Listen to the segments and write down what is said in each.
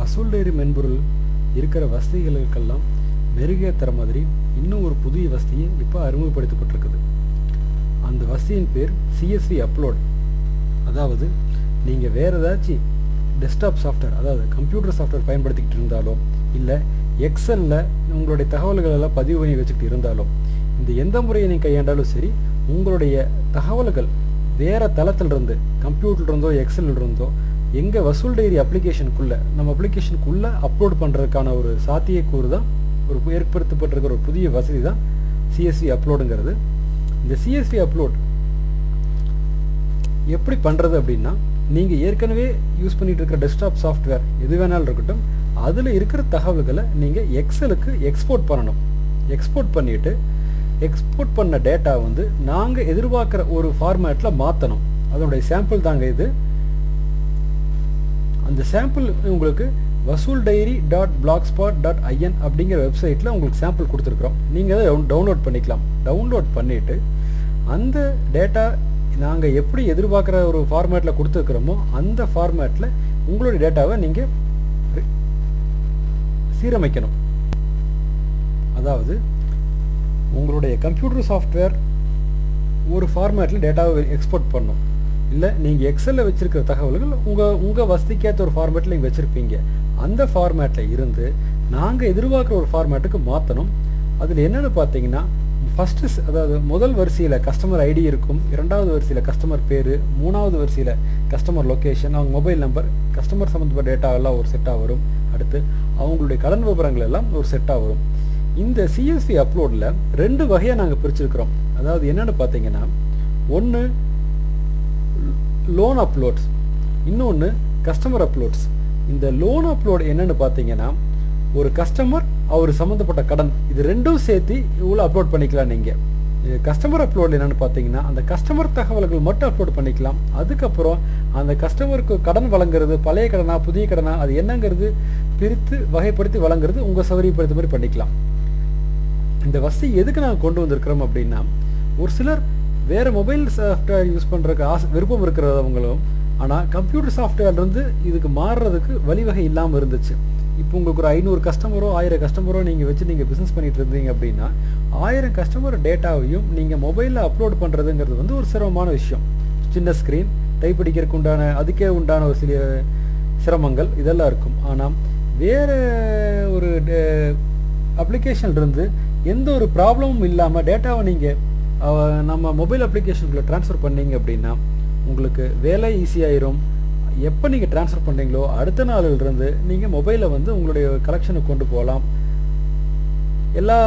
வசூல் டைரி மென்பொருள் இருக்கிற வசதிகளுக்கெல்லாம் மெருகே தர மாதிரி இன்னும் ஒரு புதிய வசதியை இப்போ அறிமுகப்படுத்தப்பட்டிருக்குது. அந்த வசதியின் பேர் CSV அப்லோட். அதாவது நீங்கள் வேறு ஏதாச்சும் டெஸ்க்டாப் சாஃப்ட்வேர், அதாவது கம்ப்யூட்டர் சாஃப்ட்வேர் பயன்படுத்திக்கிட்டு இருந்தாலோ, இல்லை எக்ஸலில் உங்களுடைய தகவல்கள் எல்லாம் பதிவு பண்ணி வச்சுக்கிட்டு இருந்தாலோ, இந்த எந்த முறையை நீங்கள் கையாண்டாலும் சரி, உங்களுடைய தகவல்கள் வேறு தளத்திலிருந்து, கம்ப்யூட்டர்லேருந்தோ எக்ஸல்லிருந்தோ எங்கள் வசூல் டைரி அப்ளிகேஷனுக்குள்ளே, நம்ம அப்ளிகேஷனுக்குள்ளே அப்லோட் பண்ணுறதுக்கான ஒரு சாத்தியக்கூறு தான் ஒரு ஏற்படுத்தப்பட்டிருக்கிற ஒரு புதிய வசதி தான் CSV அப்லோடுங்கிறது. இந்த CSV அப்லோட் எப்படி பண்ணுறது அப்படின்னா, நீங்கள் ஏற்கனவே யூஸ் பண்ணிகிட்டு இருக்கிற டெஸ்க்டாப் சாஃப்ட்வேர் எது வேணாலும் இருக்கட்டும், அதில் இருக்கிற தகவல்களை நீங்கள் எக்ஸலுக்கு எக்ஸ்போர்ட் பண்ணணும். எக்ஸ்போர்ட் பண்ணிவிட்டு எக்ஸ்போர்ட் பண்ண டேட்டா வந்து நாங்கள் எதிர்பார்க்குற ஒரு ஃபார்மேட்டில் மாற்றணும். அதனுடைய சாம்பிள் தாங்க இது. அந்த சாம்பிள் உங்களுக்கு vasooldiary.blogspot.in அப்படிங்கிற வெப்சைட்டில் உங்களுக்கு சாம்பிள் கொடுத்துருக்குறோம். நீங்கள் அதை டவுன்லோட் பண்ணிக்கலாம். டவுன்லோட் பண்ணிவிட்டு அந்த டேட்டா நாங்கள் எப்படி எதிர்பார்க்குற ஒரு ஃபார்மேட்டில் கொடுத்துருக்குறோமோ அந்த ஃபார்மேட்டில் உங்களுடைய டேட்டாவை நீங்கள் சீரமைக்கணும். அதாவது உங்களுடைய கம்ப்யூட்டர் சாஃப்ட்வேர் ஒரு ஃபார்மேட்டில் டேட்டாவை எக்ஸ்போர்ட் பண்ணணும். இல்லை நீங்கள் எக்ஸலில் வச்சுருக்கிற தகவல்கள் உங்கள் வசதிக்கேற்ற ஒரு ஃபார்மேட்டில் நீங்கள் வச்சுருப்பீங்க. அந்த ஃபார்மேட்டில் இருந்து நாங்கள் எதிர்பார்க்குற ஒரு ஃபார்மேட்டுக்கு மாற்றணும். அதில் என்னென்னு பார்த்தீங்கன்னா, ஃபஸ்ட்டு அதாவது முதல் வரிசையில் கஸ்டமர் ஐடி இருக்கும், இரண்டாவது வரிசையில் கஸ்டமர் பேர், மூணாவது வரிசையில் கஸ்டமர் லொக்கேஷன், அவங்க மொபைல் நம்பர், கஸ்டமர் சம்மந்தப்பட்ட டேட்டா எல்லாம் ஒரு செட்டாக வரும். அடுத்து அவங்களுடைய கடன் விவரங்கள் எல்லாம் ஒரு செட்டாக வரும். இந்த CSV அப்லோடில் 2 வகையாக நாங்கள் பிரிச்சுருக்கிறோம். அதாவது என்னென்னு பார்த்தீங்கன்னா, ஒன்று லோன் அப்லோட்ஸ், இன்னொன்று கஸ்டமர் அப்லோட்ஸ். இந்த லோன் அப்லோட் என்னென்னு பார்த்தீங்கன்னா, ஒரு கஸ்டமர் அவர் சம்மந்தப்பட்ட கடன் இது ரெண்டும் சேர்த்து இவ்வளோ அப்லோட் பண்ணிக்கலாம். நீங்கள் கஸ்டமர் அப்லோட் என்னென்னு பார்த்தீங்கன்னா, அந்த கஸ்டமர் தகவல்கள் மட்டும் அப்லோட் பண்ணிக்கலாம். அதுக்கப்புறம் அந்த கஸ்டமருக்கு கடன் வழங்குறது, பழைய கடனா புதிய கடனா, அது என்னங்கிறது பிரித்து வகைப்படுத்தி வழங்குறது உங்கள் சௌகரியப்படுத்த மாதிரி பண்ணிக்கலாம். இந்த வசதி எதுக்கு நாங்கள் கொண்டு வந்திருக்கிறோம் அப்படின்னா, ஒரு சிலர் வேறு மொபைல் சாஃப்ட்வேர் யூஸ் பண்ணுறதுக்கு விருப்பம் இருக்கிறவங்களும், ஆனால் கம்ப்யூட்டர் சாஃப்ட்வேர்லேருந்து இதுக்கு மாறுறதுக்கு வழிவகை இல்லாமல் இருந்துச்சு. இப்போ உங்களுக்கு ஒரு 500 கஸ்டமரோ 1000 கஸ்டமரோ நீங்கள் வச்சு நீங்கள் பிஸ்னஸ் பண்ணிகிட்டு இருந்தீங்க அப்படின்னா, 1000 கஸ்டமர் டேட்டாவையும் நீங்கள் மொபைலில் அப்லோட் பண்ணுறதுங்கிறது வந்து ஒரு சிரமமான விஷயம். சின்ன ஸ்க்ரீன், டைப் அடிக்கிறதுக்கு உண்டான அதுக்கே உண்டான ஒரு சில சிரமங்கள் இதெல்லாம் இருக்கும். ஆனால் வேறு ஒரு அப்ளிகேஷன்லேருந்து எந்த ஒரு ப்ராப்ளமும் இல்லாமல் டேட்டாவை நீங்கள் நம்ம மொபைல் அப்ளிகேஷனுக்குள்ளே ட்ரான்ஸ்ஃபர் பண்ணிங்க அப்படின்னா உங்களுக்கு வேலை ஈஸியாயிரும். எப்போ நீங்கள் ட்ரான்ஸ்ஃபர் பண்ணுறீங்களோ அடுத்த நாளிலிருந்து நீங்கள் மொபைலில் வந்து உங்களுடைய கலெக்ஷனுக்கு கொண்டு போகலாம், எல்லா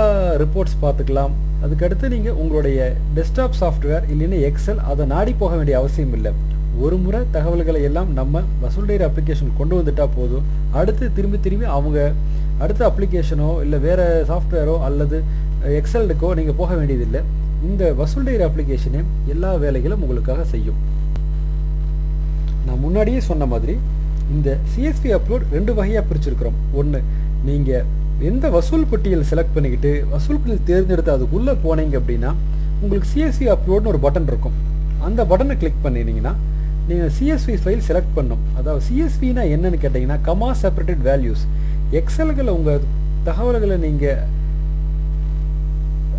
ரிப்போர்ட்ஸ் பார்த்துக்கலாம். அதுக்கடுத்து நீங்கள் உங்களுடைய டெஸ்க்டாப் சாஃப்ட்வேர் இல்லைன்னா எக்ஸல் அதை நாடி போக வேண்டிய அவசியம் இல்லை. ஒரு முறை தகவல்களை எல்லாம் நம்ம வசூல் டைரி அப்ளிகேஷன் கொண்டு வந்துட்டால் போதும். அடுத்து திரும்பி அவங்க அடுத்த அப்ளிகேஷனோ இல்லை வேறு சாஃப்ட்வேரோ அல்லது எக்ஸலுக்கோ நீங்கள் போக வேண்டியதில்லை. இந்த வசூல் டைரி அப்ளிகேஷனே எல்லா வேலைகளும் உங்களுக்காக செய்யும். நான் முன்னாடியே சொன்ன மாதிரி இந்த CSV அப்லோட் 2 வகையாக பிரிச்சுருக்கிறோம். ஒன்று, நீங்கள் எந்த வசூல் பட்டியல் செலக்ட் பண்ணிக்கிட்டு வசூல் பட்டியல் தேர்ந்தெடுத்து அதுக்குள்ளே போனீங்க அப்படின்னா உங்களுக்கு CSV அப்லோட்னு ஒரு பட்டன் இருக்கும். அந்த பட்டனை கிளிக் பண்ணினீங்கன்னா நீங்கள் CSV ஃபைல் செலக்ட் பண்ணணும். அதாவது CSVனா என்னன்னு கேட்டிங்கன்னா, கமா செப்பரேட்டட் வேல்யூஸ். எக்ஸல்களை உங்கள் தகவல்களை நீங்கள்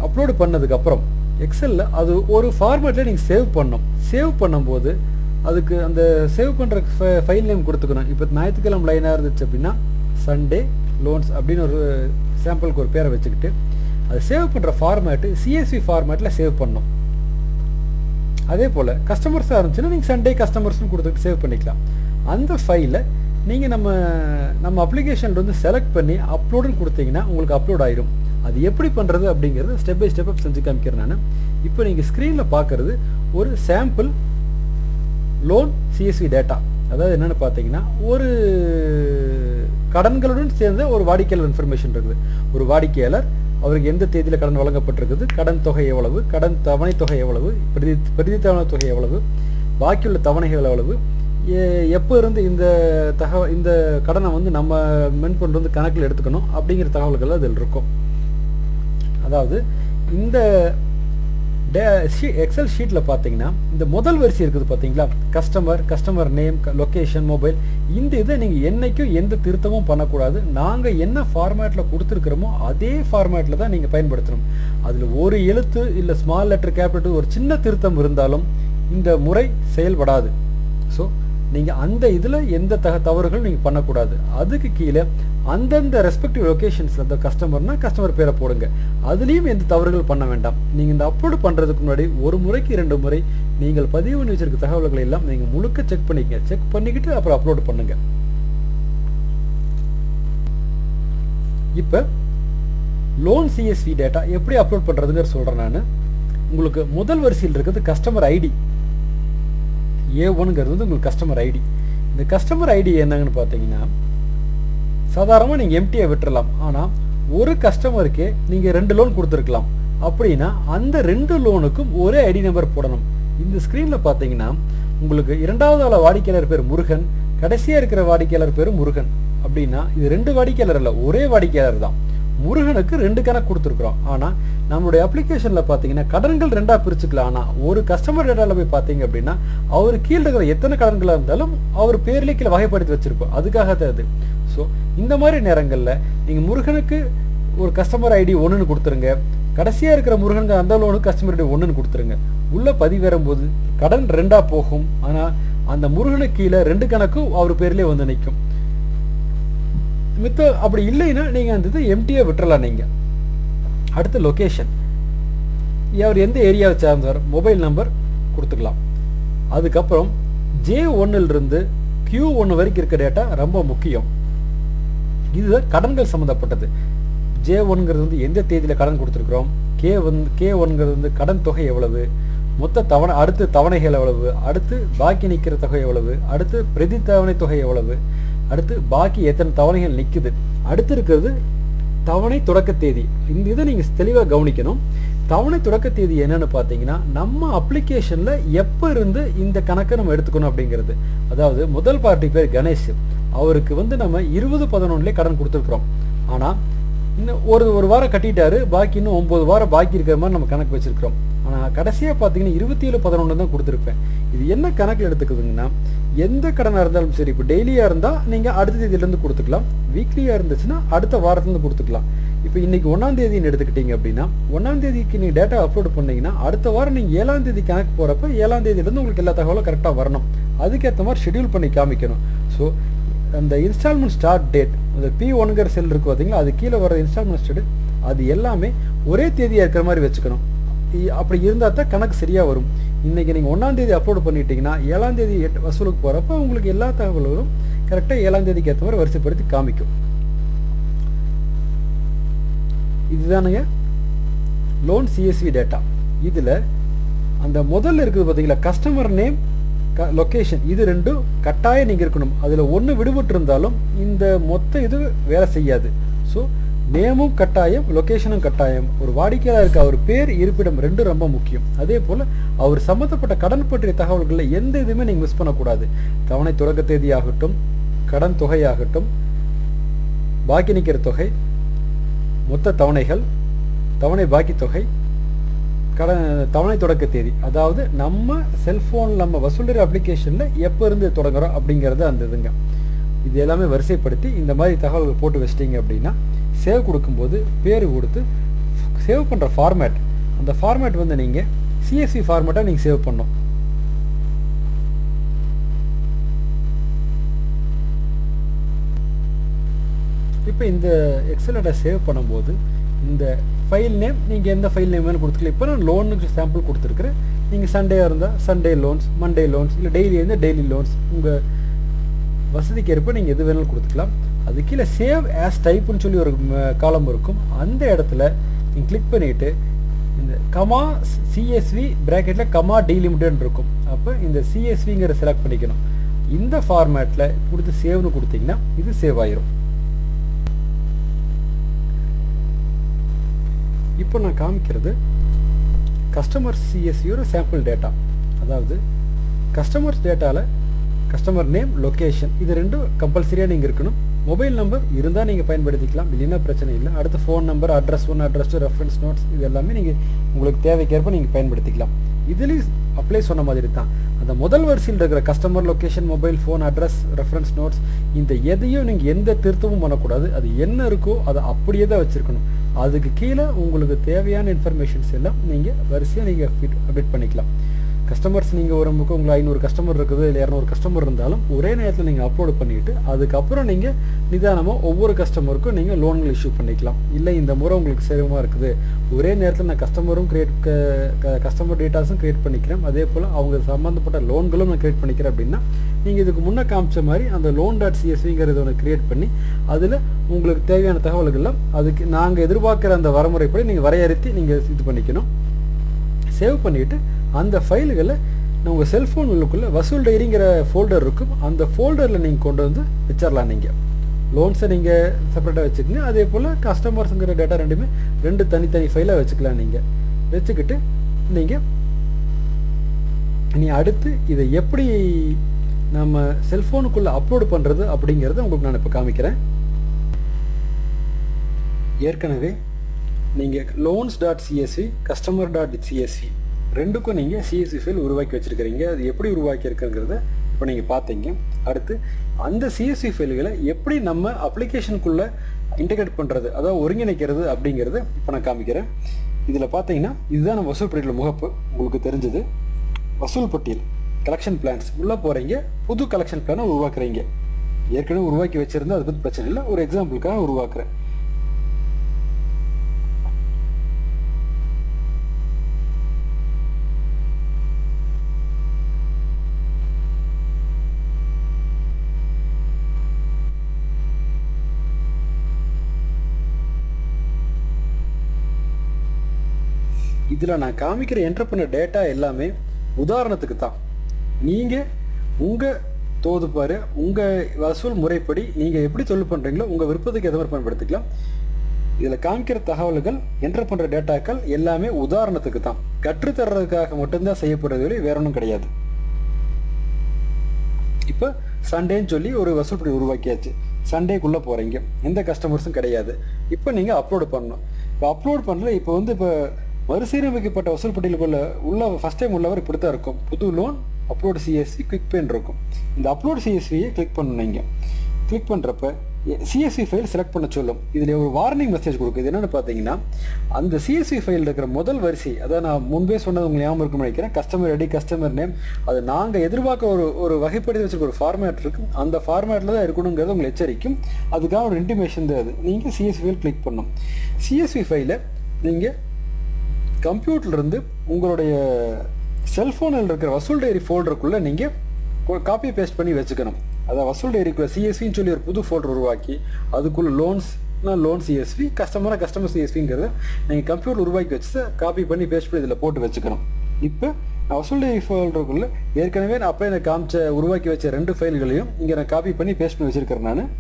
அப்லோடு பண்ணதுக்கப்புறம் எக்ஸலில் அது ஒரு ஃபார்மேட்டில் நீங்கள் சேவ் பண்ணணும். சேவ் பண்ணும்போது அதுக்கு அந்த சேவ் பண்ணுற ஃபைல் நேம் கொடுத்துக்கணும். இப்போ ஞாயிற்றுக்கிழமை லைனாக இருந்துச்சு அப்படின்னா சண்டே லோன்ஸ் அப்படின்னு ஒரு சாம்பிளுக்கு ஒரு பேரை வச்சுக்கிட்டு அது சேவ் பண்ணுற ஃபார்மேட்டு CSV ஃபார்மேட்டில் சேவ் பண்ணணும். அதே போல் கஸ்டமர்ஸாக இருந்துச்சுன்னா நீங்கள் சண்டே கஸ்டமர்ஸ்னு கொடுத்துட்டு சேவ் பண்ணிக்கலாம். அந்த ஃபைலை நீங்கள் நம்ம அப்ளிகேஷன்லேருந்து செலக்ட் பண்ணி அப்லோடுன்னு கொடுத்தீங்கன்னா உங்களுக்கு அப்லோட் ஆயிரும். அது எப்படி பண்ணுறது அப்படிங்கிறது ஸ்டெப் பை ஸ்டெப்பாக செஞ்சு காமிக்கிறேன் நான். இப்போ நீங்கள் ஸ்க்ரீனில் பார்க்குறது ஒரு சாம்பிள் லோன் CSV டேட்டா. அதாவது என்னென்னு பார்த்தீங்கன்னா, ஒரு கடன்களுடன் சேர்ந்த ஒரு வாடிக்கையாளர் இன்ஃபர்மேஷன் இருக்குது. ஒரு வாடிக்கையாளர் அவருக்கு எந்த தேதியில் கடன் வழங்கப்பட்டிருக்குது, கடன் தொகை எவ்வளவு, கடன் தவணை தொகை எவ்வளவு, பிரதி தவணை தொகை எவ்வளவு, பாக்கியுள்ள தவணைகள் எவ்வளவு, எப்போ இருந்து இந்த கடனை வந்து நம்ம மென்பொருள் வந்து கணக்கில் எடுத்துக்கணும் அப்படிங்கிற தகவல்கள் அதில் இருக்கும். அதாவது இந்த எக்ஸல் ஷீட்டில் பார்த்தீங்கன்னா இந்த முதல் வரிசை இருக்குது பார்த்தீங்களா, கஸ்டமர் நேம், லொக்கேஷன், மொபைல், இந்த இதை நீங்கள் என்றைக்கும் எந்த திருத்தமும் பண்ணக்கூடாது. நாங்கள் என்ன ஃபார்மேட்டில் கொடுத்துருக்குறோமோ அதே ஃபார்மேட்டில் தான் நீங்கள் பயன்படுத்தணும். அதில் ஒரு எழுத்து இல்லை ஸ்மால் லெட்டர் கேபிட்டல் ஒரு சின்ன திருத்தம் இருந்தாலும் இந்த முறை செயல்படாது. ஸோ நீங்கள் அந்த இதில் எந்த தவறுகளும் நீங்கள் பண்ணக்கூடாது. அதுக்கு கீழே அந்தந்த ரெஸ்பெக்டிவ் லொக்கேஷன்ஸில் அந்த கஸ்டமர் பேரை போடுங்க. அதுலேயும் எந்த தவறுகள் பண்ண வேண்டாம். நீங்கள் இந்த அப்லோடு பண்ணுறதுக்கு முன்னாடி ஒரு முறைக்கு 2 முறை நீங்கள் பதிவு பண்ணி வச்சிருக்க தகவல்களை எல்லாம் நீங்கள் முழுக்க செக் பண்ணிக்கங்க. செக் பண்ணிக்கிட்டு அப்புறம் அப்லோடு பண்ணுங்கள். இப்போ லோன் CSV டேட்டா எப்படி அப்லோட் பண்ணுறதுங்கிற சொல்கிறேன். நான் உங்களுக்கு முதல் வரிசையில் இருக்கிறது கஸ்டமர் ஐடி, A1ங்கிறது வந்து உங்களுக்கு கஸ்டமர் ஐடி. இந்த கஸ்டமர் ஐடி என்னங்கன்னு பார்த்தீங்கன்னா, சாதாரணமாக நீங்கள் எம்டியை விட்டுறலாம். ஆனால் ஒரு கஸ்டமருக்கு நீங்கள் 2 லோன் கொடுத்துருக்கலாம். அப்படின்னா அந்த 2 லோனுக்கும் ஒரே ஐடி நம்பர் போடணும். இந்த ஸ்க்ரீனில் பார்த்தீங்கன்னா உங்களுக்கு 2வது வாடிக்கையாளர் பேர் முருகன், கடைசியாக இருக்கிற வாடிக்கையாளர் பேர் முருகன். அப்படின்னா இது 2 வாடிக்கையாளர் இல்லை, ஒரே வாடிக்கையாளர் தான். முருகனுக்கு 2 கணக்கு கொடுத்துருக்குறோம். ஆனால் நம்மளுடைய அப்ளிகேஷனில் பார்த்தீங்கன்னா கடன்கள் 2ஆக பிரிச்சுக்கலாம். ஆனால் ஒரு கஸ்டமர் டேட்டாவில் போய் பார்த்தீங்க அப்படின்னா அவர் கீழே இருக்கிற எத்தனை கடன்களாக இருந்தாலும் அவர் பேர்லேயே கீழே வகைப்படுத்தி வச்சுருப்போம். அதுக்காக தான் அது. ஸோ இந்த மாதிரி நேரங்களில் நீங்கள் முருகனுக்கு ஒரு கஸ்டமர் ஐடி 1ன்னு கொடுத்துருங்க, கடைசியாக இருக்கிற முருகனுக்கு அந்த லோனுக்கு கஸ்டமர் ஐடி 1ன்னு கொடுத்துருங்க. உள்ளே பதிவேறும்போது கடன் 2ஆக போகும். ஆனால் அந்த முருகனுக்கு கீழே 2 கணக்கும் அவர் பேர்லேயே வந்து நிற்கும். அப்படி இல்லைன்னா நீங்கள் அந்த இது எம்டியை விட்டுறலாம். நீங்கள் அடுத்து லொக்கேஷன், அவர் எந்த ஏரியாவை சார்ந்தவர், மொபைல் நம்பர் கொடுத்துக்கலாம். அதுக்கப்புறம் J1லிருந்து Q1 வரைக்கும் இருக்க டேட்டா ரொம்ப முக்கியம். இதுதான் கடன்கள் சம்மந்தப்பட்டது. J1ங்கிறது வந்து எந்த தேதியில் கடன் கொடுத்துருக்குறோம், K1ங்கிறது வந்து கடன் தொகை எவ்வளவு, மொத்த தவணை, அடுத்து தவணைகள் எவ்வளவு, அடுத்து பாக்கி நிற்கிற தொகை எவ்வளவு, அடுத்து பிரதி தவணை தொகை எவ்வளவு, அடுத்து பாக்கி எத்தனை தவணைகள் நிற்குது, அடுத்து இருக்கிறது தவணை தொடக்க தேதி. இந்த இதை நீங்கள் தெளிவாக கவனிக்கணும். தவணை தொடக்க தேதி என்னன்னு பார்த்தீங்கன்னா நம்ம அப்ளிகேஷனில் எப்போ இருந்து இந்த கணக்கை நம்ம எடுத்துக்கணும் அப்படிங்கிறது. அதாவது முதல் பார்ட்டி பேர் கணேஷ், அவருக்கு வந்து நம்ம 20/11 கடன் கொடுத்துருக்குறோம். ஆனால் இன்னும் ஒரு வாரம் கட்டிட்டாரு, பாக்கி இன்னும் 9 வாரம் பாக்கி இருக்கிற மாதிரி நம்ம கணக்கு வச்சுருக்கிறோம். ஆனால் கடைசியாக பார்த்தீங்கன்னா 27/11 தான் கொடுத்துருப்பேன். இது என்ன கணக்கில் எடுத்துக்குதுங்கன்னா, எந்த கடனாக இருந்தாலும் சரி, இப்போ டெய்லியாக இருந்தால் நீங்கள் அடுத்த தேதியிலேருந்து கொடுத்துக்கலாம், வீக்லியாக இருந்துச்சுன்னா அடுத்த வாரத்துலேருந்து கொடுத்துக்கலாம். இப்போ இன்றைக்கி 1ஆம் தேதின்னு எடுத்துக்கிட்டீங்க அப்படின்னா 1ஆம் தேதிக்கு நீங்கள் டேட்டா அப்லோட் பண்ணிங்கன்னா அடுத்த வாரம் நீங்கள் 7ஆம் தேதி கணக்கு போகிறப்ப 7ஆம் தேதியிலேருந்து உங்களுக்கு எல்லா தகவலும் கரெக்டாக வரணும். அதுக்கேற்ற மாதிரி ஷெடியூல் பண்ணி காமிக்கணும். ஸோ அந்த இன்ஸ்டால்மெண்ட் ஸ்டார்ட் டேட், அந்த P1ங்கிற செல் இருக்குது பார்த்தீங்களா, அது கீழே வர இன்ஸ்டால்மெண்ட் ஸ்டார்ட், அது எல்லாமே ஒரே தேதியாக இருக்கிற மாதிரி வச்சுக்கணும். அப்படி இருந்தால் தான் கணக்கு சரியாக வரும். இன்றைக்கி நீங்கள் 1ஆம் தேதி அப்லோட் பண்ணிட்டீங்கன்னா 7ஆம் தேதி வசூலுக்கு போகிறப்ப உங்களுக்கு எல்லா தகவல்களும் கரெக்டாக 7ஆம் தேதிக்கு ஏற்ற மாதிரி வரிசைப்படுத்தி காமிக்கும். இதுதானுங்க லோன் CSV டேட்டா. இதில் அந்த முதல்ல இருக்குது பார்த்தீங்களா, கஸ்டமர் நேம், லொக்கேஷன், இது 2 கட்டாயம் நீங்கள் இருக்கணும். அதில் 1 விடுபட்டு இருந்தாலும் இந்த மொத்த இது வேலை செய்யாது. ஸோ நேமும் கட்டாயம், லொக்கேஷனும் கட்டாயம். ஒரு வாடிக்கையாளருக்கு அவர் பேர், இருப்பிடம் 2 ரொம்ப முக்கியம். அதே போல் அவர் சம்மந்தப்பட்ட கடன் பற்றிய தகவல்களில் எந்த இதுவுமே நீங்கள் மிஸ் பண்ணக்கூடாது. தவணை தொடக்க தேதி ஆகட்டும், கடன் தொகையாகட்டும், பாக்கி நிற்கிற தொகை, மொத்த தவணைகள், தவணை பாக்கி தொகை, தவணை தொடக்க தேதி, அதாவது நம்ம செல்ஃபோனில் நம்ம வசூலர் அப்ளிகேஷனில் எப்போ இருந்து தொடங்குறோம் அப்படிங்கிறது அந்த இதுங்க. இது எல்லாமே வரிசைப்படுத்தி இந்த மாதிரி தகவல்கள் போட்டு வச்சிட்டிங்க அப்படின்னா சேவ் கொடுக்கும்போது பேர் கொடுத்து சேவ் பண்ணுற ஃபார்மேட், அந்த ஃபார்மேட் வந்து நீங்கள் CSV ஃபார்மேட்டாக நீங்கள் சேவ் பண்ணணும். இப்போ இந்த எக்ஸல் டேட்டா சேவ் பண்ணும்போது இந்த ஃபைல் நேம் நீங்கள் எந்த ஃபைல் நேம் வேணும் கொடுத்துக்கலாம். இப்போ நான் லோனுக்கு சாம்பிள் கொடுத்துருக்குறேன். நீங்கள் சண்டேயாக இருந்தால் சண்டே லோன்ஸ், மண்டே லோன்ஸ், இல்லை டெய்லி இருந்தால் டெய்லி லோன்ஸ், உங்கள் வசதிக்கு ஏற்ப நீங்கள் எது வேணாலும் கொடுத்துக்கலாம். அது கீழே சேவ் ஆஸ் டைப்புன்னு சொல்லி ஒரு காலம் இருக்கும். அந்த இடத்துல நீங்கள் கிளிக் பண்ணிவிட்டு இந்த கமா CSV ப்ராக்கெட்டில் கமா டீலிமிட்டட்னு இருக்கும். அப்போ இந்த CSVங்கிற செலக்ட் பண்ணிக்கணும். இந்த ஃபார்மேட்டில் கொடுத்து சேவ்னு கொடுத்தீங்கன்னா இது சேவ் ஆயிரும். இப்போ நான் காமிக்கிறது கஸ்டமர் CSV ஒரு சாம்பிள் டேட்டா. அதாவது கஸ்டமர்ஸ் டேட்டாவில் கஸ்டமர் நேம், லொக்கேஷன், இது ரெண்டும் கம்பல்சரியாக நீங்கள் இருக்கணும். மொபைல் நம்பர் இருந்தால் நீங்கள் பயன்படுத்திக்கலாம், இல்லைன்னா பிரச்சனை இல்லை. அடுத்து phone number, address 1, address 2, reference notes, இது எல்லாமே நீங்கள் உங்களுக்கு தேவைக்கேற்ப நீங்கள் பயன்படுத்திக்கலாம். இதுலேயும் அப்ளை சொன்ன மாதிரி தான். அந்த முதல் வரிசையில் இருக்கிற customer, location, mobile, phone, address, reference notes, இந்த எதையும் நீங்கள் எந்த திருத்தமும் பண்ணக்கூடாது. அது என்ன இருக்கோ அதை அப்படியே தான் வச்சுருக்கணும். அதுக்கு கீழே உங்களுக்கு தேவையான இன்ஃபர்மேஷன்ஸ் எல்லாம் நீங்கள் வரிசையாக நீங்கள் அப்டேட் பண்ணிக்கலாம். கஸ்டமர்ஸ் நீங்கள் ஒரு பக்கம் உங்களுக்கு 500 கஸ்டமர் இருக்குது, இல்லை 200 கஸ்டமர் இருந்தாலும் ஒரே நேரத்தில் நீங்கள் அப்லோடு பண்ணிவிட்டு அதுக்கப்புறம் நீங்கள் நிதானமாக ஒவ்வொரு கஸ்டமருக்கும் நீங்கள் லோன்கள் இஷ்யூ பண்ணிக்கலாம். இல்லை இந்த முறை உங்களுக்கு சிரமமாக இருக்குது, ஒரே நேரத்தில் நான் கஸ்டமர் டேட்டாஸும் க்ரியேட் பண்ணிக்கிறேன், அதே போல் அவங்க சம்மந்தப்பட்ட லோன்களும் நான் க்ரியேட் பண்ணிக்கிறேன் அப்படின்னா நீங்கள் இதுக்கு முன்னே காமிச்ச மாதிரி அந்த loan.csvங்கிறது ஒன்று க்ரியேட் பண்ணி அதில் உங்களுக்கு தேவையான தகவல்கள்லாம் அதுக்கு நாங்கள் எதிர்பார்க்குற அந்த வரமுறைப்படி நீங்கள் வரையறுத்தி நீங்கள் இது பண்ணிக்கணும். சேவ் பண்ணிவிட்டு அந்த ஃபைல்களை உங்கள் செல்ஃபோன் உள்ளுக்குள்ளே வசூல் டைரிங்கிற ஃபோல்டர் இருக்கும், அந்த ஃபோல்டரில் நீங்கள் கொண்டு வந்து வச்சிடலாம். நீங்கள் லோன்ஸை நீங்கள் செப்பரேட்டாக வச்சுக்கோங்க, அதே போல் கஸ்டமர்ஸுங்கிற டேட்டா ரெண்டுமே 2 தனித்தனி ஃபைலாக வச்சுக்கலாம். நீங்கள் வச்சுக்கிட்டு நீ அடுத்து இதை எப்படி நம்ம செல்ஃபோனுக்குள்ளே அப்லோடு பண்ணுறது அப்படிங்கிறத உங்களுக்கு நான் இப்போ காமிக்கிறேன். ஏற்கனவே நீங்கள் loans.csv, customer.csv ரெண்டுக்கும் நீங்கள் CSV ஃபைல் உருவாக்கி வச்சுருக்கிறீங்க. அது எப்படி உருவாக்கியிருக்குங்கிறத இப்போ நீங்கள் பார்த்தீங்க. அடுத்து அந்த CSV ஃபைல்களை எப்படி நம்ம அப்ளிகேஷனுக்குள்ளே இன்டெகிரேட் பண்ணுறது, அதாவது ஒருங்கிணைக்கிறது அப்படிங்கிறத இப்போ நான் காமிக்கிறேன். இதில் பார்த்தீங்கன்னா இதுதான் நம்ம வசூல் பட்டியல் முகப்பு. உங்களுக்கு தெரிஞ்சது வசூல் பட்டியல் கலெக்ஷன் பிளான்ஸ் உள்ளே போகிறீங்க, புது கலெக்ஷன் பிளானை உருவாக்குறீங்க. ஏற்கனவே உருவாக்கி வச்சுருந்தா அது பற்றி பிரச்சனை இல்லை, ஒரு எக்ஸாம்பிளுக்காக உருவாக்குறேன். இதில் நான் காமிக்கிற என்டர் பண்ண டேட்டா எல்லாமே உதாரணத்துக்கு தான். நீங்கள் உங்கள் தோதுப்பாரு உங்கள் வசூல் முறைப்படி நீங்கள் எப்படி தொழில் பண்ணுறீங்களோ உங்கள் விருப்பத்துக்கு எதை மாதிரி பயன்படுத்திக்கலாம். இதில் காமிக்கிற தகவல்கள், என்டர் பண்ணுற டேட்டாக்கள் எல்லாமே உதாரணத்துக்கு தான், கற்றுத்தர்றதுக்காக மட்டும்தான் செய்யப்படுறதுல வேற ஒன்றும் கிடையாது. இப்போ சண்டேன்னு சொல்லி ஒரு வசூல் பட்டியல் உருவாக்கியாச்சு. சண்டேக்குள்ளே போகிறீங்க, எந்த கஸ்டமர்ஸும் கிடையாது. இப்போ நீங்கள் அப்லோடு பண்ணணும். இப்போ அப்லோட் பண்ணல, இப்போ மறுசீரமைக்கப்பட்ட வசூல் பட்டியலுக்குள்ள உள்ள ஃபஸ்ட் டைம் உள்ளவர் இப்படி தான் இருக்கும். புது loan, upload CSV, quick pain இருக்கும். இந்த அப்லோட் CSVயை கிளிக் பண்ணுவீங்க. கிளிக் பண்ணுறப்ப CSV ஃபைல் செலக்ட் பண்ண சொல்லும். இதில் ஒரு வார்னிங் மெசேஜ் கொடுக்கும். இது என்னென்னு பார்த்தீங்கன்னா, அந்த CSV ஃபைல் இருக்கிற முதல் வரிசை, அதான் நான் முன்பே சொன்னது உங்களுக்கு ஞாபகம் இருக்குன்னு நினைக்கிறேன், கஸ்டமர் ஐடி, கஸ்டமர் நேம், அது நாங்கள் எதிர்பார்க்க ஒரு வகைப்படுத்தி வச்சுருக்க ஒரு ஃபார்மேட் இருக்கும், அந்த ஃபார்மேட்டில் தான் இருக்கணுங்கிறது உங்களை எச்சரிக்கும். அதுக்காக ஒரு இன்டிமேஷன் தான் அது. நீங்கள் CSV ஃபைல் கிளிக் பண்ணணும். CSV ஃபைலை நீங்கள் கம்ப்யூட்டர்லேருந்து உங்களுடைய செல்ஃபோனில் இருக்கிற வசூல் டைரி ஃபோல்டருக்குள்ளே நீங்கள் காப்பி பேஸ்ட் பண்ணி வச்சுக்கணும். அதாவது வசூல் டைரிக்குள்ளே CSVன்னு சொல்லி ஒரு புது ஃபோல்டர் உருவாக்கி அதுக்குள்ளே லோன் CSV, கஸ்டமர் CSVங்கிறத நீங்கள் கம்ப்யூட்டர் உருவாக்கி வச்சு காப்பி பண்ணி பேஸ்ட் பண்ணி இதில் போட்டு வச்சுக்கணும். இப்போ நான் வசூல் டைரி ஃபோல்டருக்குள்ளே ஏற்கனவே நான் அப்போ எனக்கு உருவாக்கி வச்ச 2 ஃபைல்களையும் இங்கே நான் காப்பி பண்ணி பேஸ்ட் பண்ணி வச்சுருக்கிறேன் நான்.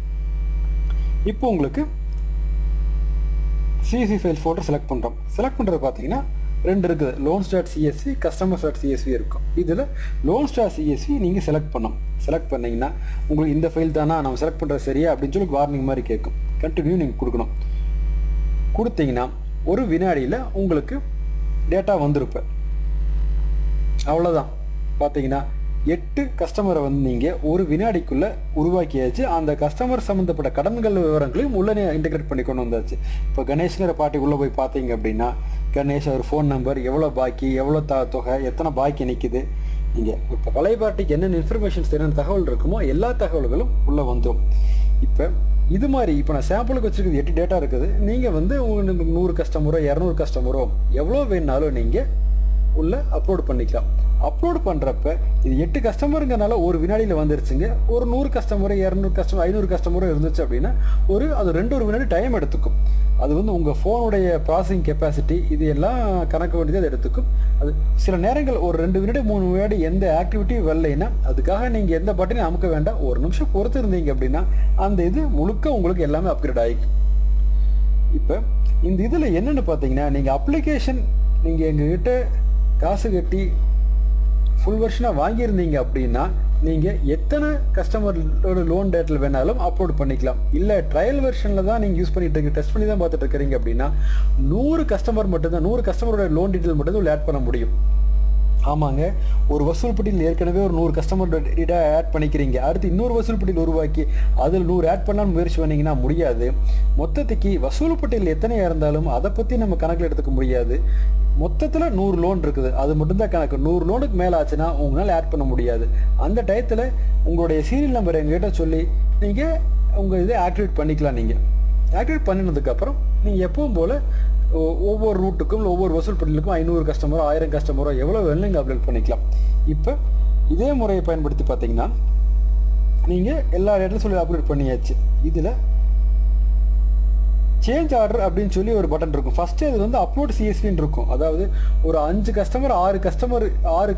இப்போ உங்களுக்கு CSV ஃபைல் ஃபோல்டர் செலக்ட் பண்ணுறோம். செலக்ட் பண்ணுறது பார்த்தீங்கன்னா 2 இருக்குது, loans.csv, customers.csv இருக்கும். இதில் loans.csv நீங்கள் செலக்ட் பண்ணணும். செலக்ட் பண்ணிங்கன்னா உங்களுக்கு இந்த ஃபைல் தானா, நம்ம செலக்ட் பண்ணுறது சரியா அப்படின்னு சொல்லி வார்னிங் மாதிரி கேட்கும். கண்டினியூ நீங்கள் கொடுக்கணும். கொடுத்தீங்கன்னா ஒரு வினாடியில் உங்களுக்கு டேட்டா வந்திருப்பேன். அவ்வளோதான். பார்த்தீங்கன்னா 8 கஸ்டமரை நீங்கள் ஒரு வினாடிக்குள்ளே உருவாக்கியாச்சு. அந்த கஸ்டமர் சம்மந்தப்பட்ட கடன்கள் விவரங்களையும் உள்ளே இன்டெகிரேட் பண்ணி கொண்டு வந்தாச்சு. இப்போ கணேஷ்ங்கிற பார்ட்டிக்குள்ளே போய் பார்த்தீங்க அப்படின்னா கணேஷ் அவர் ஃபோன் நம்பர், எவ்வளோ பாக்கி, எவ்வளோ தொகை, எத்தனை பாக்கி நிற்கிது, நீங்கள் இப்போ பழைய பார்ட்டிக்கு என்னென்ன இன்ஃபர்மேஷன்ஸ் என்னென்ன தகவல் இருக்குமோ எல்லா தகவல்களும் உள்ளே வந்துடும். இப்போ இது மாதிரி இப்போ நான் சாம்பிளுக்கு வச்சுருக்குது 8 டேட்டா இருக்குது. நீங்கள் உங்களுக்கு 100 கஸ்டமரோ 200 கஸ்டமரோ எவ்வளோ வேணுனாலும் நீங்கள் உள்ளே அப்லோட் பண்ணிக்கலாம். அப்லோட் பண்ணுறப்ப இது 8 கஸ்டமருங்கிறனால ஒரு வினாடியில் வந்துருச்சுங்க. ஒரு 100 கஸ்டமர், 200 கஸ்டமர், 500 கஸ்டமரும் இருந்துச்சு அப்படின்னா அது 2 வினாடி டைம் எடுத்துக்கும். அது உங்கள் ஃபோனுடைய ப்ராசஸிங் கெப்பாசிட்டி இது எல்லாம் கணக்கு வேண்டியது அது எடுத்துக்கும். அது சில நேரங்கள் ஒரு 2 வினாடி 3 வினாடி எந்த ஆக்டிவிட்டியும் வரலைன்னா அதுக்காக நீங்கள் எந்த பட்டனையும் அமுக்க வேண்டாம். ஒரு நிமிஷம் பொறுத்து இருந்தீங்க அப்படின்னா அந்த இது முழுக்க உங்களுக்கு எல்லாமே அப்கிரேட் ஆகிக்கும். இப்போ இந்த இதில் என்னென்னு பார்த்தீங்கன்னா, நீங்கள் அப்ளிகேஷன் நீங்கள் எங்ககிட்ட காசு கட்டி ஃபுல் வெர்ஷனாக வாங்கியிருந்தீங்க அப்படின்னா நீங்கள் எத்தனை கஸ்டமரோட லோன் டேட்டில் வேணாலும் அப்லோட் பண்ணிக்கலாம். இல்லை ட்ரையல் வெர்ஷனில் தான் நீங்கள் யூஸ் பண்ணிட்டு இருக்கீங்க, டெஸ்ட் பண்ணி தான் பார்த்துட்டு இருக்கிறீங்க அப்படின்னா 100 கஸ்டமர் மட்டும்தான், 100 கஸ்டமரோட லோன் டீட்டெயில் மட்டும்தான் ஆட் பண்ண முடியும். ஆமாங்க, ஒரு வசூல் பட்டியல் ஏற்கனவே ஒரு 100 கஸ்டமர் டேட்டா ஆட் பண்ணிக்கிறீங்க, அடுத்து இன்னொரு வசூல் பட்டியல் உருவாக்கி அதில் 100 ஆட் பண்ணலாம்னு முயற்சி பண்ணிங்கன்னா முடியாது. மொத்தத்துக்கு வசூல் பட்டியல் எத்தனையாக இருந்தாலும் அதை பற்றி நம்ம கணக்கில் எடுத்துக்க முடியாது. மொத்தத்தில் 100 லோன் இருக்குது, அது மட்டும்தான் கணக்கு. 100 லோனுக்கு மேலே ஆச்சுன்னா உங்களால் ஆட் பண்ண முடியாது. அந்த டயத்தில் உங்களுடைய சீரியல் நம்பர் எங்ககிட்ட சொல்லி நீங்கள் உங்கள் இதை ஆக்டிவேட் பண்ணிக்கலாம். நீங்கள் ஆக்டிவேட் பண்ணினதுக்கப்புறம் நீங்கள் எப்பவும் போல் ஒவ்வொரு ரூட்டுக்கும் ஒவ்வொரு வசூல் பட்டியலுக்கும் 500 கஸ்டமரோ 1000 கஸ்டமரோ எவ்வளோ வேணும் நீங்கள் அப்லோட் பண்ணிக்கலாம். இப்போ இதே முறையை பயன்படுத்தி பார்த்தீங்கன்னா நீங்கள் எல்லா இடத்துல சொல்லி அப்லோட் பண்ணியாச்சு. இதில் சேஞ்ச் ஆர்டர் அப்படின்னு சொல்லி ஒரு பட்டன் இருக்கும். ஃபஸ்ட்டு அது வந்து அப்லோட் சிஎஸ்வின்னு இருக்கும். அதாவது ஒரு 5 கஸ்டமர் 6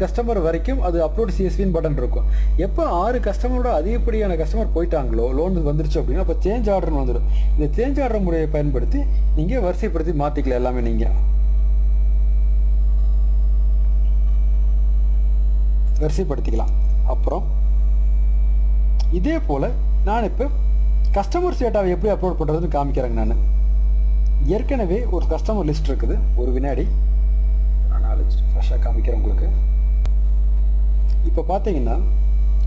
கஸ்டமர் வரைக்கும் அது அப்லோட் சிஎஸ்வின்னு பட்டன் இருக்கும். எப்போ 6 கஸ்டமரோட அதிகப்படியான கஸ்டமர் போயிட்டாங்களோ, லோன் வந்துருச்சு அப்படின்னா அப்போ சேஞ்ச் ஆர்டர்னு வந்துடும். இந்த சேஞ்ச் ஆர்டர் முறையை பயன்படுத்தி நீங்கள் வரிசைப்படுத்தி மாற்றிக்கலாம். எல்லாமே நீங்கள் வரிசைப்படுத்திக்கலாம். அப்புறம் இதே போல் நான் இப்போ கஸ்டமர்ஸ் டேட்டாவை எப்படி அப்லோட் பண்ணுறதுன்னு காமிக்கிறேங்க. நான் ஏற்கனவே ஒரு கஸ்டமர் லிஸ்ட் இருக்குது. ஒரு வினாடி நான் ஃப்ரெஷ்ஷாக காமிக்கிறேன் உங்களுக்கு. இப்போ பார்த்தீங்கன்னா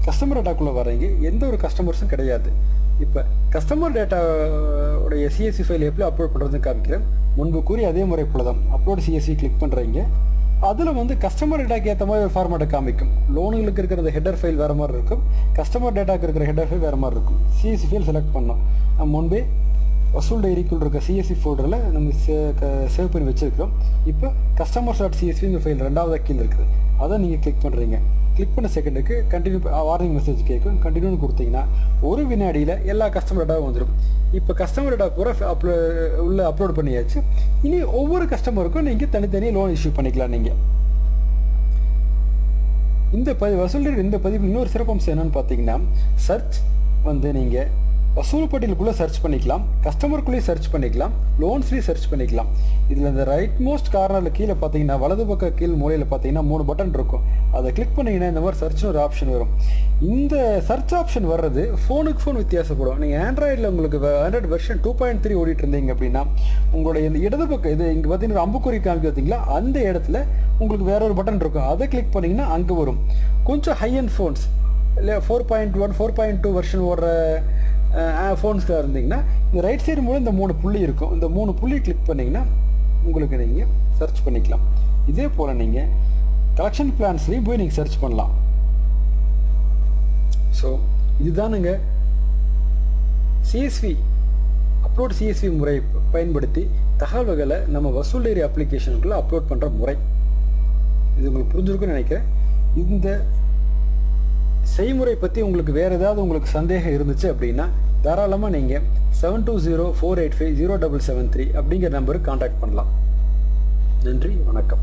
கஸ்டமர் டேட்டாக்குள்ளே வரீங்க, எந்த ஒரு கஸ்டமர்ஸும் கிடையாது. இப்போ கஸ்டமர் டேட்டாவுடைய சிஎஸ்வி ஃபைல் எப்படி அப்லோட் பண்ணுறதுன்னு காமிக்கிறேன். முன்பு கூறி அதே முறை போல தான் அப்லோட் சிஎஸ்வி கிளிக் பண்ணுறீங்க. அதில் வந்து கஸ்டமர் டேட்டாக்கு ஏற்ற மாதிரி ஒரு ஃபார்மேட்டை காமிக்கும். லோனுங்களுக்கு இருக்கிற அந்த ஹெட்டர் ஃபைல் வேறு மாதிரி இருக்கும், கஸ்டமர் டேட்டாக்கு இருக்கிற ஹெட்டர் ஃபைல் வேறு மாதிரி இருக்கும். சிஎஸ்சி ஃபைல் செலக்ட் பண்ணோம். நம்ம முன்பே வசூல் டைரிக்குள் இருக்க சிஎஸ்சி ஃபோல்டரில் நம்ம சேவ் பண்ணி வச்சுருக்கிறோம். இப்போ customers.csv ஃபைல் 2வது கீழே இருக்குது, அதை நீங்கள் கிளிக் பண்ணுறீங்க. கிளிக் பண்ண செகண்டுக்கு கண்டினியூ வார்னிங் மெசேஜ் கேட்கும். கண்டினியூன்னு கொடுத்தீங்கன்னா ஒரு வினாடியில் எல்லா கஸ்டமர் டேட்டாவும் வந்துடும். இப்போ கஸ்டமர் டேட்டா பூரா அப்லோட் பண்ணியாச்சு. இனி ஒவ்வொரு கஸ்டமருக்கும் நீங்கள் தனித்தனியாக லோன் இஷ்யூ பண்ணிக்கலாம். நீங்கள் இந்த வசூல் இந்த பதிவு இன்னொரு சிறப்பம்சம் என்னன்னு பார்த்தீங்கன்னா, சர்ச் வந்து நீங்கள் வசூல் பட்டியலுக்குள்ளே சர்ச் பண்ணிக்கலாம், கஸ்டமருக்குள்ளேயே சர்ச் பண்ணிக்கலாம், லோன்ஸ்லேயே சர்ச் பண்ணிக்கலாம். இதில் இந்த ரைட் மோஸ்ட் கார்னரில் கீழே பார்த்தீங்கன்னா வலது பக்க கீழ் மூலையில் பார்த்தீங்கன்னா 3 பட்டன் இருக்கும். அதை கிளிக் பண்ணிங்கன்னா இந்த மாதிரி சர்ச்னு ஒரு ஆப்ஷன் வரும். இந்த சர்ச் ஆப்ஷன் வர்றது ஃபோனுக்கு ஃபோன் வித்தியாசப்படும். நீங்கள் ஆண்ட்ராய்டில் உங்களுக்கு ஆண்ட்ராய்டு வெர்ஷன் 2.3 ஓடிட்டு இருந்தீங்க அப்படின்னா உங்களுடைய இந்த இடது பக்கம் இது இங்கே பார்த்தீங்கன்னா அம்புக்குறி காமிக்க பார்த்தீங்களா, அந்த இடத்துல உங்களுக்கு வேற ஒரு பட்டன் இருக்கும். அதை கிளிக் பண்ணிங்கன்னா அங்கே வரும். கொஞ்சம் ஹை அண்ட் ஃபோன்ஸ் இல்லை 4.1 4.2 வெர்ஷன் ஓடுற ஃபோன்ஸில் இருந்தீங்கன்னா இந்த ரைட் சைடு மூலம் இந்த 3 புள்ளி இருக்கும். இந்த 3 புள்ளி கிளிக் பண்ணிங்கன்னா உங்களுக்கு நீங்கள் சர்ச் பண்ணிக்கலாம். இதே போல் நீங்கள் கலெக்ஷன் பிளான்ஸ்லையும் போய் நீங்கள் சர்ச் பண்ணலாம். ஸோ இதுதானுங்க சிஎஸ்வி அப்லோட் சிஎஸ்வி முறை பயன்படுத்தி தகவல்களை நம்ம வசூல் டைரி அப்ளிகேஷனுக்குள்ளே அப்லோட் பண்ணுற முறை. இது உங்களுக்கு புரிஞ்சிருக்குன்னு நினைக்கிறேன். இந்த செய்முறை பற்றி உங்களுக்கு வேறு ஏதாவது உங்களுக்கு சந்தேகம் இருந்துச்சு அப்படின்னா தாராளமாக நீங்கள் 7204850773 அப்படிங்கிற நம்பருக்கு கான்டாக்ட் பண்ணலாம். நன்றி, வணக்கம்.